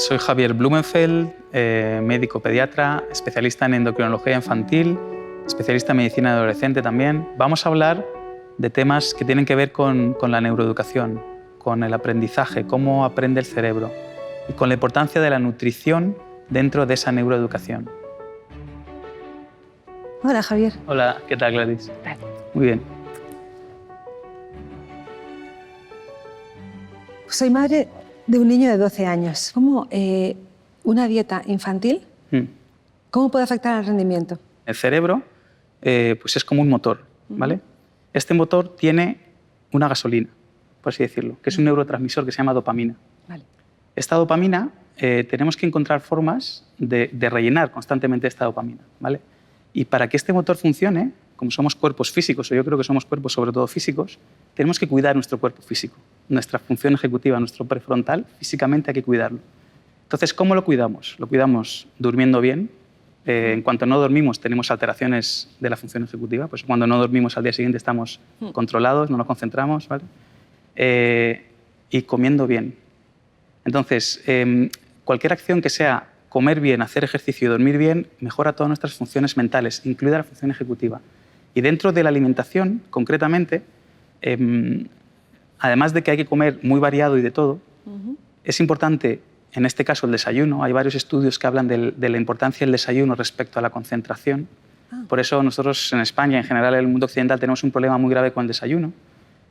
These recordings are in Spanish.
Soy Javier Blumenfeld, médico pediatra, especialista en endocrinología infantil, especialista en medicina de adolescente también. Vamos a hablar de temas que tienen que ver con la neuroeducación, con el aprendizaje, cómo aprende el cerebro y con la importancia de la nutrición dentro de esa neuroeducación. Hola, Javier. Hola, ¿qué tal, Gladys? Muy bien. Pues soy madre de un niño de 12 años. ¿Cómo una dieta infantil, cómo puede afectar al rendimiento? El cerebro pues es como un motor, ¿vale? Este motor tiene una gasolina, por así decirlo, que es un neurotransmisor que se llama dopamina. Vale. Esta dopamina tenemos que encontrar formas de rellenar constantemente esta dopamina, ¿vale? Y para que este motor funcione, como somos cuerpos físicos, o yo creo que somos cuerpos sobre todo físicos, tenemos que cuidar nuestro cuerpo físico, nuestra función ejecutiva, nuestro prefrontal, físicamente hay que cuidarlo. Entonces, ¿cómo lo cuidamos? Lo cuidamos durmiendo bien. En cuanto no dormimos tenemos alteraciones de la función ejecutiva, pues cuando no dormimos al día siguiente estamos controlados, no nos concentramos, ¿vale? Y comiendo bien. Entonces, cualquier acción que sea comer bien, hacer ejercicio y dormir bien mejora todas nuestras funciones mentales, incluida la función ejecutiva. Y dentro de la alimentación, concretamente, además de que hay que comer muy variado y de todo, es importante, en este caso, el desayuno. Hay varios estudios que hablan de la importancia del desayuno respecto a la concentración. Por eso nosotros en España, en general en el mundo occidental, tenemos un problema muy grave con el desayuno.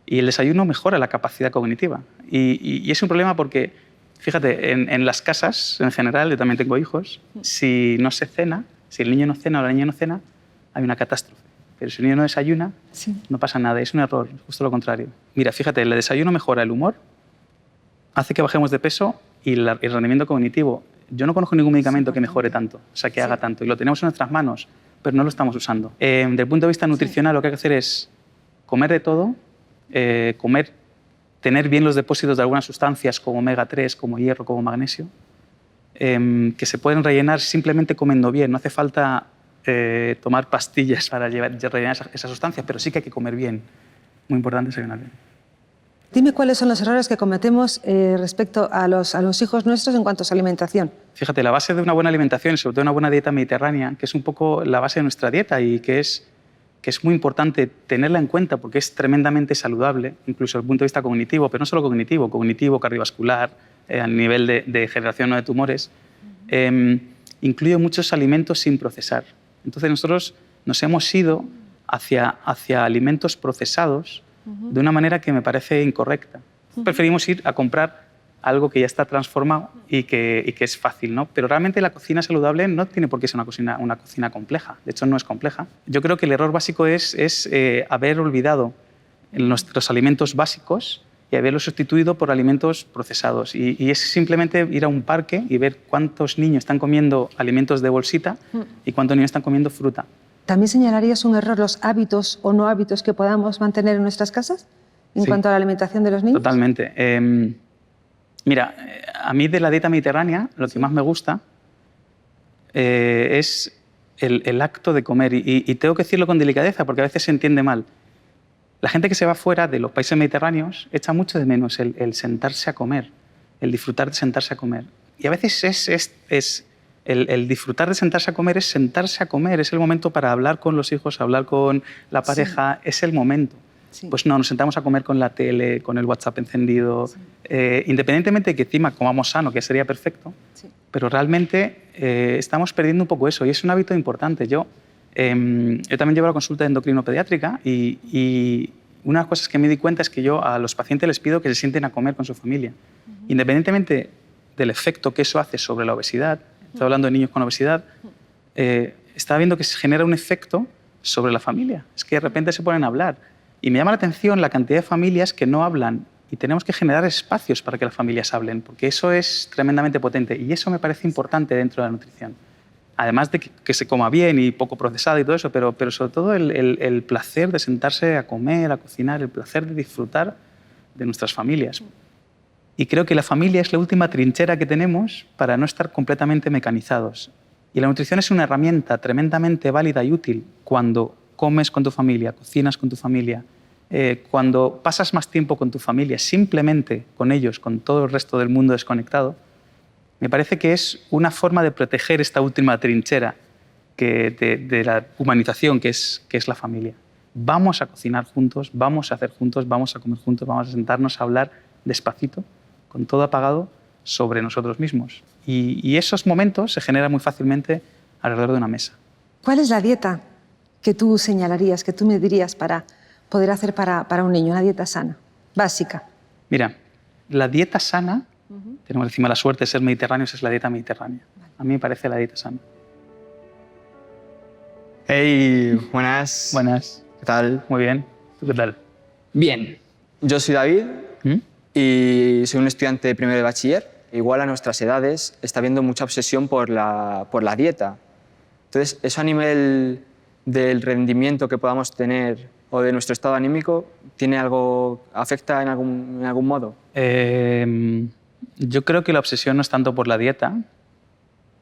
Y el desayuno mejora la capacidad cognitiva. Y es un problema porque, fíjate, en las casas, en general, yo también tengo hijos, si no se cena, si el niño no cena o la niña no cena, hay una catástrofe. Pero si el niño no desayuna, no pasa nada. Es un error, justo lo contrario. Mira, fíjate, el desayuno mejora el humor, hace que bajemos de peso y el rendimiento cognitivo. Yo no conozco ningún medicamento que mejore tanto, o sea, que haga tanto. Y lo tenemos en nuestras manos, pero no lo estamos usando. Desde el punto de vista nutricional, lo que hay que hacer es comer de todo, tener bien los depósitos de algunas sustancias como omega 3, como hierro, como magnesio, que se pueden rellenar simplemente comiendo bien. No hace falta tomar pastillas para rellenar esas sustancias, pero sí que hay que comer bien. Muy importante desayunar bien. Dime cuáles son los errores que cometemos respecto a los hijos nuestros en cuanto a su alimentación. Fíjate, la base de una buena alimentación y sobre todo una buena dieta mediterránea, que es un poco la base de nuestra dieta y que es muy importante tenerla en cuenta porque es tremendamente saludable, incluso desde el punto de vista cognitivo, pero no solo cognitivo, cardiovascular, a nivel de generación de tumores, incluye muchos alimentos sin procesar. Entonces nosotros nos hemos ido hacia alimentos procesados de una manera que me parece incorrecta. Preferimos ir a comprar algo que ya está transformado y que es fácil, ¿no? Pero realmente la cocina saludable no tiene por qué ser una cocina compleja. De hecho, no es compleja. Yo creo que el error básico es haber olvidado nuestros alimentos básicos y haberlos sustituido por alimentos procesados. Y es simplemente ir a un parque y ver cuántos niños están comiendo alimentos de bolsita y cuántos niños están comiendo fruta. ¿También señalarías un error los hábitos o no hábitos que podamos mantener en nuestras casas en cuanto a la alimentación de los niños? Totalmente. Mira, a mí de la dieta mediterránea lo que más me gusta es el acto de comer. Y tengo que decirlo con delicadeza porque a veces se entiende mal. La gente que se va fuera de los países mediterráneos echa mucho de menos el sentarse a comer, el disfrutar de sentarse a comer. Y a veces el disfrutar de sentarse a comer, es el momento para hablar con los hijos, hablar con la pareja, es el momento. Pues no, nos sentamos a comer con la tele, con el WhatsApp encendido, independientemente de que encima comamos sano, que sería perfecto, pero realmente estamos perdiendo un poco eso y es un hábito importante. Yo también llevo la consulta de endocrino pediátrica y una de las cosas que me di cuenta es que yo a los pacientes les pido que se sienten a comer con su familia, independientemente del efecto que eso hace sobre la obesidad. Estoy hablando de niños con obesidad, estaba viendo que se genera un efecto sobre la familia. Es que de repente se ponen a hablar. Y me llama la atención la cantidad de familias que no hablan y tenemos que generar espacios para que las familias hablen, porque eso es tremendamente potente y eso me parece importante dentro de la nutrición. Además de que se coma bien y poco procesado y todo eso, pero sobre todo el placer de sentarse a comer, a cocinar, el placer de disfrutar de nuestras familias. Y creo que la familia es la última trinchera que tenemos para no estar completamente mecanizados. Y la nutrición es una herramienta tremendamente válida y útil cuando comes con tu familia, cocinas con tu familia, cuando pasas más tiempo con tu familia, simplemente con ellos, con todo el resto del mundo desconectado, Me parece que es una forma de proteger esta última trinchera de la humanización que es la familia. Vamos a cocinar juntos, vamos a hacer juntos, vamos a comer juntos, vamos a sentarnos a hablar despacito, con todo apagado, sobre nosotros mismos. Y esos momentos se generan muy fácilmente alrededor de una mesa. ¿Cuál es la dieta que tú señalarías, que tú me dirías para poder hacer para un niño, una dieta sana, básica? Mira, la dieta sana, tenemos encima la suerte de ser mediterráneos, es la dieta mediterránea. A mí me parece la dieta sana. Hey, buenas. Buenas. ¿Qué tal? Muy bien. ¿Tú qué tal? Bien. Yo soy David y soy un estudiante de primero de bachiller. Igual a nuestras edades está habiendo mucha obsesión por la dieta. Entonces, eso a nivel del rendimiento que podamos tener o de nuestro estado anímico, ¿afecta en algún modo? Yo creo que la obsesión no es tanto por la dieta.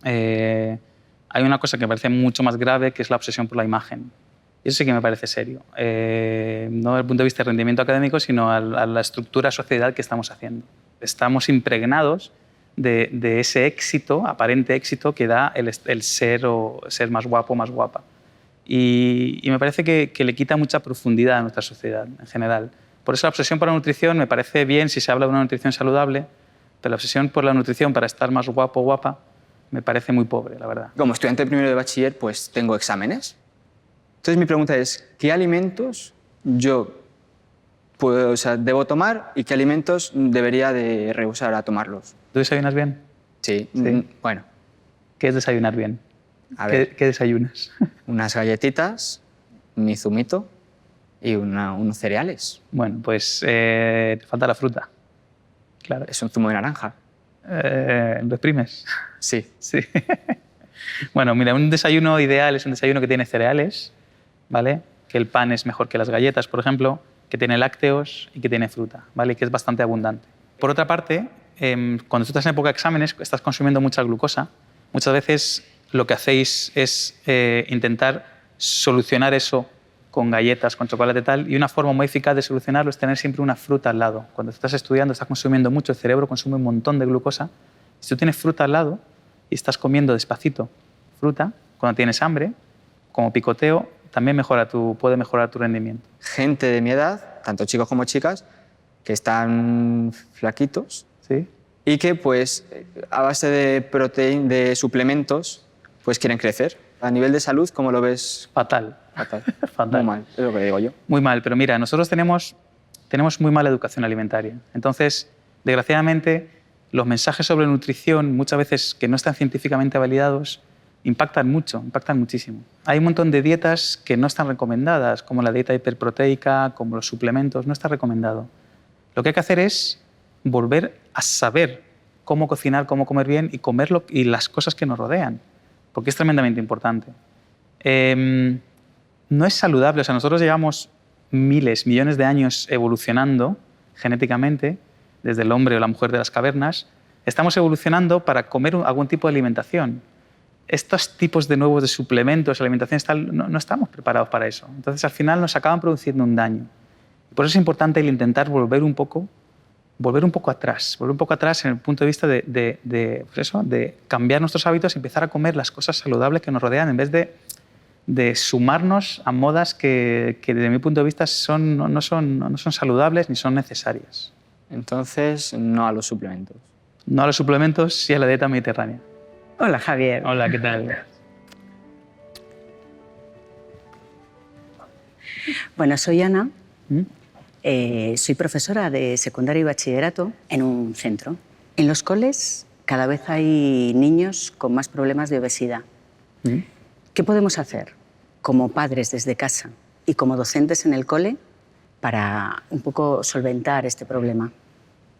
Hay una cosa que me parece mucho más grave, que es la obsesión por la imagen. Y eso sí que me parece serio. No desde el punto de vista de rendimiento académico, sino a la estructura social que estamos haciendo. Estamos impregnados de ese éxito, aparente éxito, que da el ser más guapo, más guapa. Y me parece que le quita mucha profundidad a nuestra sociedad en general. Por eso la obsesión por la nutrición me parece bien si se habla de una nutrición saludable, pero la obsesión por la nutrición para estar más guapo o guapa me parece muy pobre, la verdad. Como estudiante de primero de bachiller, pues tengo exámenes. Entonces mi pregunta es, ¿qué alimentos yo debo tomar y qué alimentos debería de rehusar a tomarlos? ¿Tú desayunas bien? Sí. Bueno. ¿Qué es desayunar bien? A ver. ¿Qué desayunas? Unas galletitas, mi zumito y unos cereales. Bueno, pues te falta la fruta. Claro. Es un zumo de naranja. ¿Lo exprimes? Sí. Sí. Bueno, mira, un desayuno ideal es un desayuno que tiene cereales, ¿vale? Que el pan es mejor que las galletas, por ejemplo, que tiene lácteos y que tiene fruta, ¿vale? Y que es bastante abundante. Por otra parte, cuando tú estás en época de exámenes, estás consumiendo mucha glucosa. Muchas veces lo que hacéis es intentar solucionar eso con galletas, con chocolate y tal, y una forma muy eficaz de solucionarlo es tener siempre una fruta al lado. Cuando estás estudiando, estás consumiendo mucho, el cerebro consume un montón de glucosa. Si tú tienes fruta al lado y estás comiendo despacito fruta, cuando tienes hambre, como picoteo, también puede mejorar tu rendimiento. Gente de mi edad, tanto chicos como chicas, que están flaquitos, ¿Sí? Y que, pues, a base de suplementos, pues quieren crecer. A nivel de salud, ¿cómo lo ves? Fatal. Fatal. Fatal. Muy mal, es lo que digo yo. Muy mal, pero mira, nosotros tenemos muy mala educación alimentaria. Entonces, desgraciadamente, los mensajes sobre nutrición, muchas veces que no están científicamente validados, impactan muchísimo. Hay un montón de dietas que no están recomendadas, como la dieta hiperproteica, como los suplementos, no está recomendado. Lo que hay que hacer es volver a saber cómo cocinar, cómo comer bien y comerlo y las cosas que nos rodean, porque es tremendamente importante. No es saludable, o sea, nosotros llevamos miles, millones de años evolucionando genéticamente, desde el hombre o la mujer de las cavernas, estamos evolucionando para comer algún tipo de alimentación. Estos tipos de nuevos de suplementos, alimentaciones, tal, no estamos preparados para eso. Entonces, al final nos acaban produciendo un daño. Por eso es importante el intentar volver un poco atrás en el punto de vista de cambiar nuestros hábitos y empezar a comer las cosas saludables que nos rodean en vez de sumarnos a modas que desde mi punto de vista no son saludables ni son necesarias. Entonces, no a los suplementos. No a los suplementos, sí a la dieta mediterránea. Hola, Javier. Hola, ¿qué tal? Bueno, soy Ana. Soy profesora de secundaria y bachillerato en un centro. En los coles cada vez hay niños con más problemas de obesidad. ¿Qué podemos hacer como padres desde casa y como docentes en el cole para un poco solventar este problema?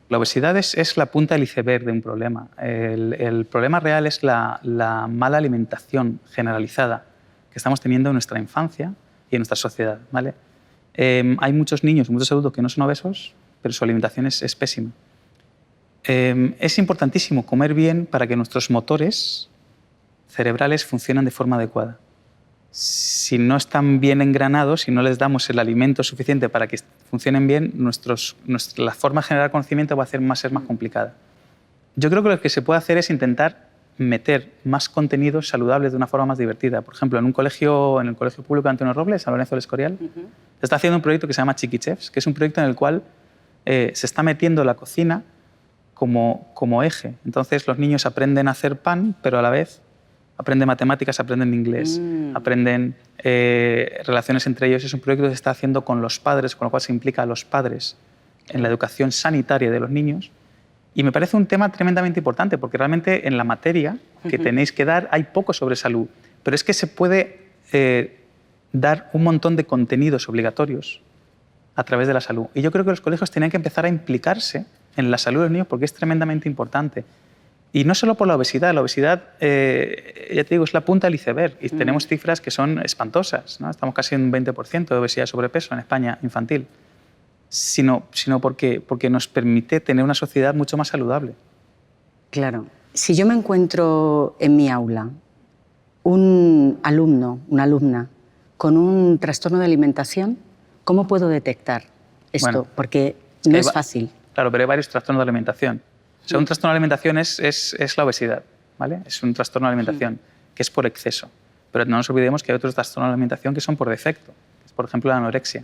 La obesidad es la punta del iceberg de un problema. El problema real es la mala alimentación generalizada que estamos teniendo en nuestra infancia y en nuestra sociedad, ¿vale? Hay muchos niños, muchos adultos que no son obesos, pero su alimentación es pésima. Es importantísimo comer bien para que nuestros motores cerebrales funcionen de forma adecuada. Si no están bien engranados, si no les damos el alimento suficiente para que funcionen bien, la forma de generar conocimiento va a ser más complicada. Yo creo que lo que se puede hacer es intentar meter más contenidos saludables de una forma más divertida. Por ejemplo, en el colegio público Antonio Robles, San Lorenzo del Escorial, se está haciendo un proyecto que se llama Chiqui Chefs, que es un proyecto en el cual se está metiendo la cocina como eje. Entonces los niños aprenden a hacer pan, pero a la vez aprenden matemáticas, aprenden inglés, aprenden relaciones entre ellos. Es un proyecto que se está haciendo con los padres, con lo cual se implica a los padres en la educación sanitaria de los niños. Y me parece un tema tremendamente importante, porque realmente en la materia que tenéis que dar hay poco sobre salud, pero es que se puede dar un montón de contenidos obligatorios a través de la salud. Y yo creo que los colegios tienen que empezar a implicarse en la salud de los niños porque es tremendamente importante. Y no solo por la obesidad, ya te digo, es la punta del iceberg. Y tenemos cifras que son espantosas, ¿no? Estamos casi en un 20% de obesidad y sobrepeso en España infantil. Sino porque nos permite tener una sociedad mucho más saludable. Claro. Si yo me encuentro en mi aula un alumno, una alumna, con un trastorno de alimentación, ¿cómo puedo detectar esto? Bueno, porque no es fácil. Claro, pero hay varios trastornos de alimentación. O sea, un trastorno de alimentación es la obesidad, ¿vale? Es un trastorno de alimentación que es por exceso. Pero no nos olvidemos que hay otros trastornos de alimentación que son por defecto. Es, por ejemplo, la anorexia.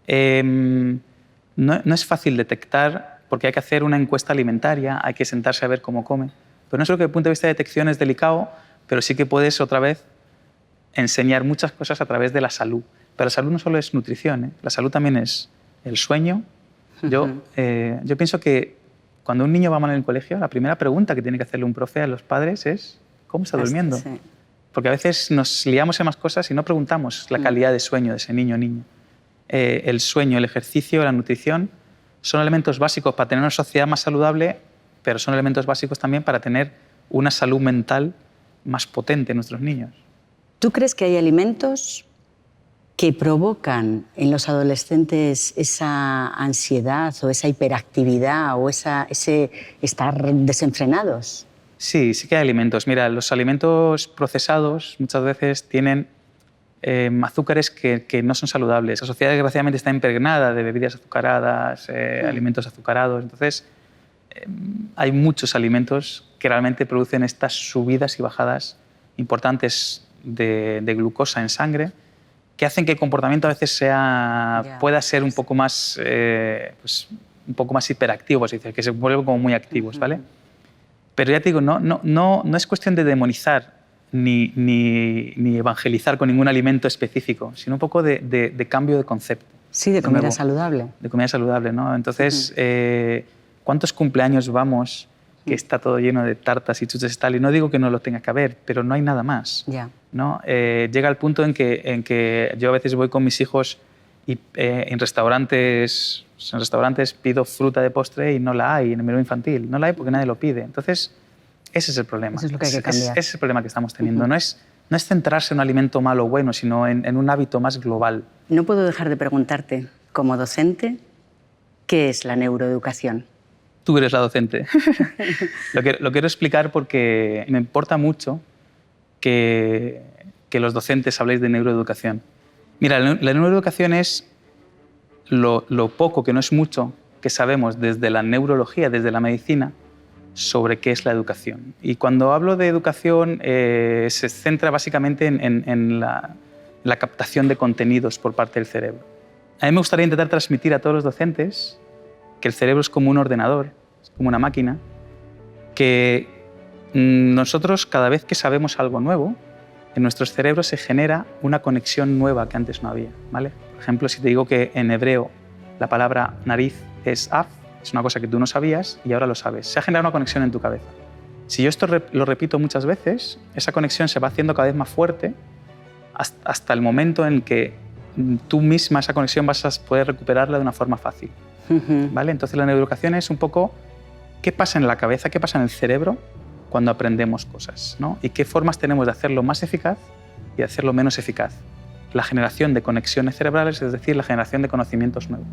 No es fácil detectar porque hay que hacer una encuesta alimentaria, hay que sentarse a ver cómo come. Pero no solo que desde el punto de vista de detección es delicado, pero sí que puedes otra vez enseñar muchas cosas a través de la salud. Pero la salud no solo es nutrición, ¿eh? La salud también es el sueño. Yo pienso que cuando un niño va mal en el colegio, la primera pregunta que tiene que hacerle un profe a los padres es ¿cómo está durmiendo? Sí. Porque a veces nos liamos en más cosas y no preguntamos la calidad de sueño de ese niño o niña. El sueño, el ejercicio, la nutrición son elementos básicos para tener una sociedad más saludable, pero son elementos básicos también para tener una salud mental más potente en nuestros niños. ¿Tú crees que hay alimentos que provocan en los adolescentes esa ansiedad o esa hiperactividad o ese estar desenfrenados? Sí que hay alimentos. Mira, los alimentos procesados muchas veces tienen azúcares que no son saludables. La sociedad desgraciadamente está impregnada de bebidas azucaradas, alimentos azucarados. Entonces, hay muchos alimentos que realmente producen estas subidas y bajadas importantes de glucosa en sangre que hacen que el comportamiento a veces pueda ser un poco más, un poco más hiperactivo, que se vuelven como muy activos, ¿vale? Pero ya te digo, no es cuestión de demonizar ni evangelizar con ningún alimento específico, sino un poco de cambio de concepto. Sí, de comida saludable. De comida saludable, ¿no? Entonces, ¿cuántos cumpleaños vamos que está todo lleno de tartas y chuches y tal? Y no digo que no lo tenga que haber, pero no hay nada más. ¿No? Llega el punto en que yo a veces voy con mis hijos y en restaurantes pido fruta de postre y no la hay en el menú infantil. No la hay porque nadie lo pide. Entonces, ese es el problema. Eso es lo que hay que cambiar. Ese es el problema que estamos teniendo. No es centrarse en un alimento malo o bueno, sino en un hábito más global. No puedo dejar de preguntarte, como docente, ¿qué es la neuroeducación? Tú eres la docente. Lo quiero explicar porque me importa mucho que los docentes habléis de neuroeducación. Mira, la neuroeducación es lo poco, que no es mucho, que sabemos desde la neurología, desde la medicina, sobre qué es la educación. Y cuando hablo de educación se centra básicamente en la captación de contenidos por parte del cerebro. A mí me gustaría intentar transmitir a todos los docentes que el cerebro es como un ordenador, es como una máquina, que nosotros cada vez que sabemos algo nuevo, en nuestros cerebros se genera una conexión nueva que antes no había, ¿vale? Por ejemplo, si te digo que en hebreo la palabra nariz es af, es una cosa que tú no sabías y ahora lo sabes. Se ha generado una conexión en tu cabeza. Si yo esto lo repito muchas veces, esa conexión se va haciendo cada vez más fuerte hasta el momento en que tú misma esa conexión vas a poder recuperarla de una forma fácil, ¿vale? Entonces la neuroeducación es un poco qué pasa en la cabeza, qué pasa en el cerebro cuando aprendemos cosas, ¿no? Y qué formas tenemos de hacerlo más eficaz y de hacerlo menos eficaz. La generación de conexiones cerebrales, es decir, la generación de conocimientos nuevos.